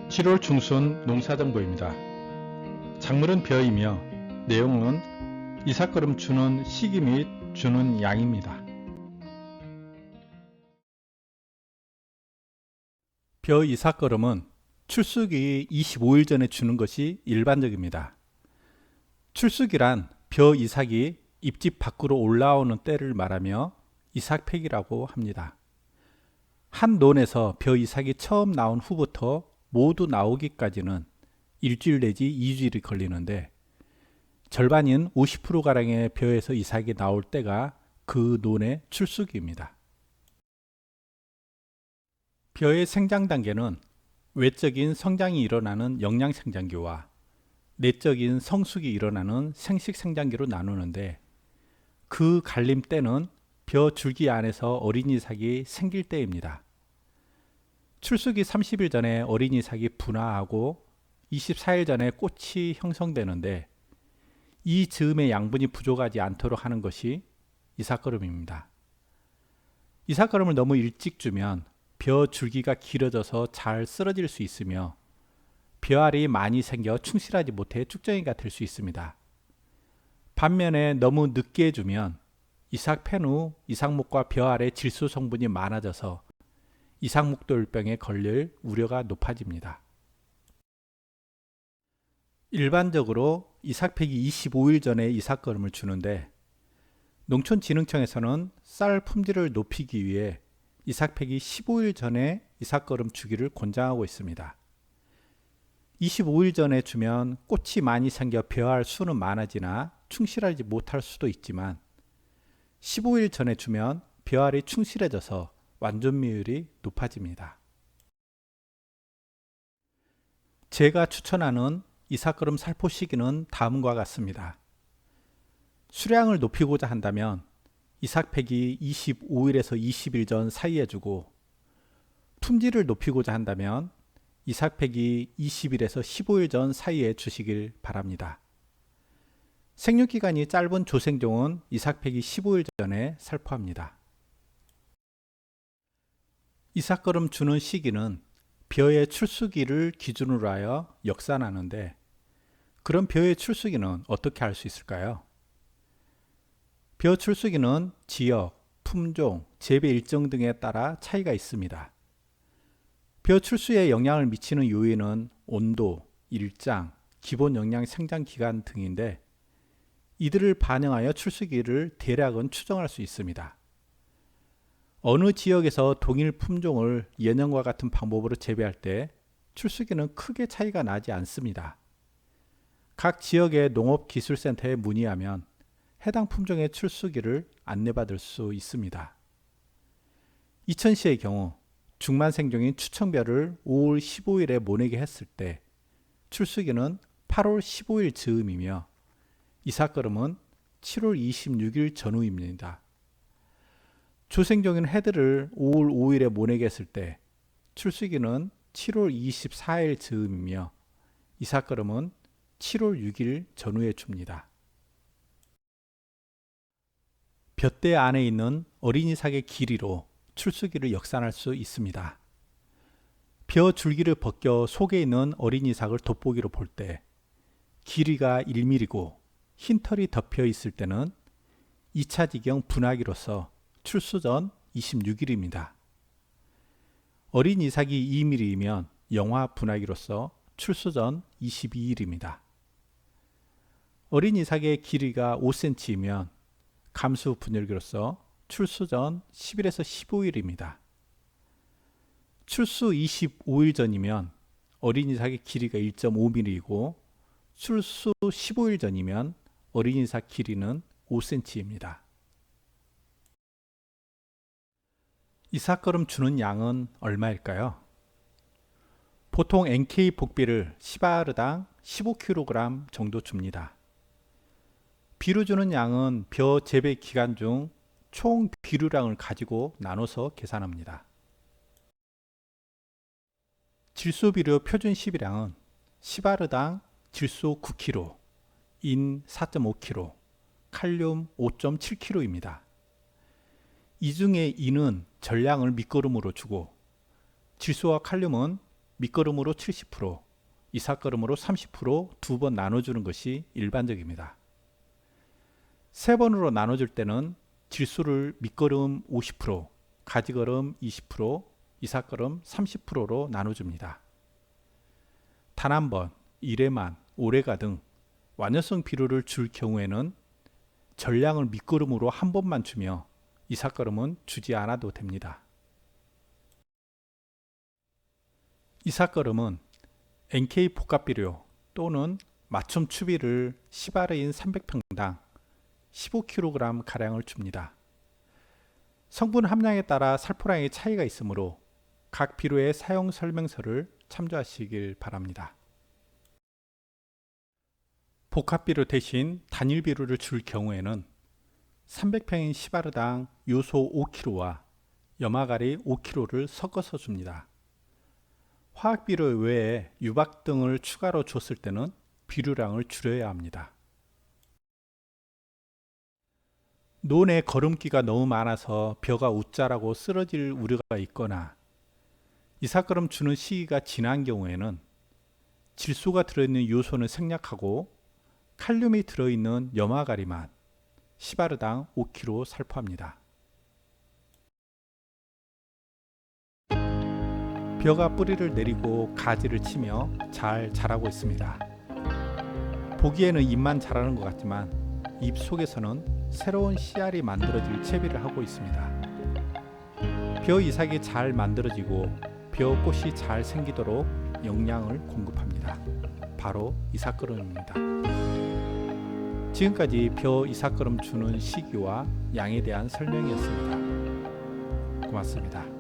7월 중순 농사정보입니다. 작물은 벼이며 내용은 이삭걸음 주는 시기 및 주는 양입니다. 벼 이삭걸음은 출수기 25일 전에 주는 것이 일반적입니다. 출수기란 벼 이삭이 잎집 밖으로 올라오는 때를 말하며 이삭팩이라고 합니다. 한 논에서 벼 이삭이 처음 나온 후부터 모두 나오기까지는 일주일 내지 2주일이 걸리는데 절반인 50%가량의 벼에서 이삭이 나올 때가 그 논의 출수기입니다. 벼의 생장 단계는 외적인 성장이 일어나는 영양생장기와 내적인 성숙이 일어나는 생식생장기로 나누는데 그 갈림 때는 벼 줄기 안에서 어린 이삭이 생길 때입니다. 출수기 30일 전에 어린 이삭이 분화하고 24일 전에 꽃이 형성되는데 이 즈음의 양분이 부족하지 않도록 하는 것이 이삭걸음입니다. 이삭걸음을 너무 일찍 주면 벼 줄기가 길어져서 잘 쓰러질 수 있으며 벼알이 많이 생겨 충실하지 못해 쭉정이가 될 수 있습니다. 반면에 너무 늦게 주면 이삭팬 후 이삭목과 벼알의 질소 성분이 많아져서 이삭목돌병에 걸릴 우려가 높아집니다. 일반적으로 이삭팩이 25일 전에 이삭걸음을 주는데 농촌진흥청에서는 쌀 품질을 높이기 위해 이삭팩이 15일 전에 이삭걸음 주기를 권장하고 있습니다. 25일 전에 주면 꽃이 많이 생겨 벼알 수는 많아지나 충실하지 못할 수도 있지만 15일 전에 주면 벼알이 충실해져서 완전미율이 높아집니다. 제가 추천하는 이삭걸음 살포 시기는 다음과 같습니다. 수량을 높이고자 한다면 이삭팩이 25일에서 20일 전 사이에 주고 품질을 높이고자 한다면 이삭팩이 20일에서 15일 전 사이에 주시길 바랍니다. 생육기간이 짧은 조생종은 이삭팩이 15일 전에 살포합니다. 이삭걸음 주는 시기는 벼의 출수기를 기준으로 하여 역산하는데 그럼 벼의 출수기는 어떻게 할 수 있을까요? 벼 출수기는 지역, 품종, 재배 일정 등에 따라 차이가 있습니다. 벼 출수에 영향을 미치는 요인은 온도, 일장, 기본 영양 생장 기간 등인데 이들을 반영하여 출수기를 대략은 추정할 수 있습니다. 어느 지역에서 동일 품종을 예년과 같은 방법으로 재배할 때 출수기는 크게 차이가 나지 않습니다. 각 지역의 농업기술센터에 문의하면 해당 품종의 출수기를 안내받을 수 있습니다. 이천시의 경우 중만생종인 추청벼를 5월 15일에 모내게 했을 때 출수기는 8월 15일 즈음이며 이삭걸음은 7월 26일 전후입니다. 조생종인 해들을 5월 5일에 모내게 했을 때 출수기는 7월 24일 즈음이며 이삭걸음은 7월 6일 전후에 줍니다. 벼대 안에 있는 어린 이삭의 길이로 출수기를 역산할 수 있습니다. 벼 줄기를 벗겨 속에 있는 어린 이삭을 돋보기로 볼 때 길이가 1mm고 흰 털이 덮여 있을 때는 2차 지경 분화기로서 출수 전 26일입니다. 어린 이삭이 2mm이면 영화 분화기로서 출수 전 22일입니다. 어린 이삭의 길이가 5cm이면 감수 분열기로서 출수 전 10일에서 15일입니다. 출수 25일 전이면 어린 이삭의 길이가 1.5mm이고 출수 15일 전이면 어린 이삭 길이는 5cm입니다. 이삭걸음 주는 양은 얼마일까요? 보통 NK 복비를 10아르당 15kg 정도 줍니다. 비료 주는 양은 벼 재배 기간 중 총 비료량을 가지고 나눠서 계산합니다. 질소 비료 표준 시비량은 10아르당 질소 9kg, 인 4.5kg, 칼륨 5.7kg입니다. 이 중에 인은 전량을 밑거름으로 주고 질소와 칼륨은 밑거름으로 70%, 이삿거름으로 30% 두 번 나눠주는 것이 일반적입니다. 세 번으로 나눠줄 때는 질소를 밑거름 50%, 가지거름 20%, 이삿거름 30%로 나눠줍니다. 단 한 번, 1회만, 오래가 등 완연성 비료를 줄 경우에는 전량을 밑거름으로 한 번만 주며 이삿거름은 주지 않아도 됩니다. 이삿거름은 NK 복합비료 또는 맞춤 추비를 10R인 300평당 15kg 가량을 줍니다. 성분 함량에 따라 살포량의 차이가 있으므로 각 비료의 사용 설명서를 참조하시길 바랍니다. 복합비료 대신 단일 비료를 줄 경우에는 300평인 10R당 요소 5kg와 염화가리 5kg를 섞어서 줍니다. 화학비료 외에 유박 등을 추가로 줬을 때는 비료량을 줄여야 합니다. 논에 거름기가 너무 많아서 벼가 웃자라고 쓰러질 우려가 있거나 이삿거름 주는 시기가 지난 경우에는 질소가 들어있는 요소는 생략하고 칼륨이 들어있는 염화가리만 10R당 5kg 살포합니다. 벼가 뿌리를 내리고 가지를 치며 잘 자라고 있습니다. 보기에는 잎만 자라는 것 같지만 잎 속에서는 새로운 씨알이 만들어질 채비를 하고 있습니다. 벼 이삭이 잘 만들어지고 벼 꽃이 잘 생기도록 영양을 공급합니다. 바로 이삿거름입니다. 지금까지 벼 이삿거름 주는 시기와 양에 대한 설명이었습니다. 고맙습니다.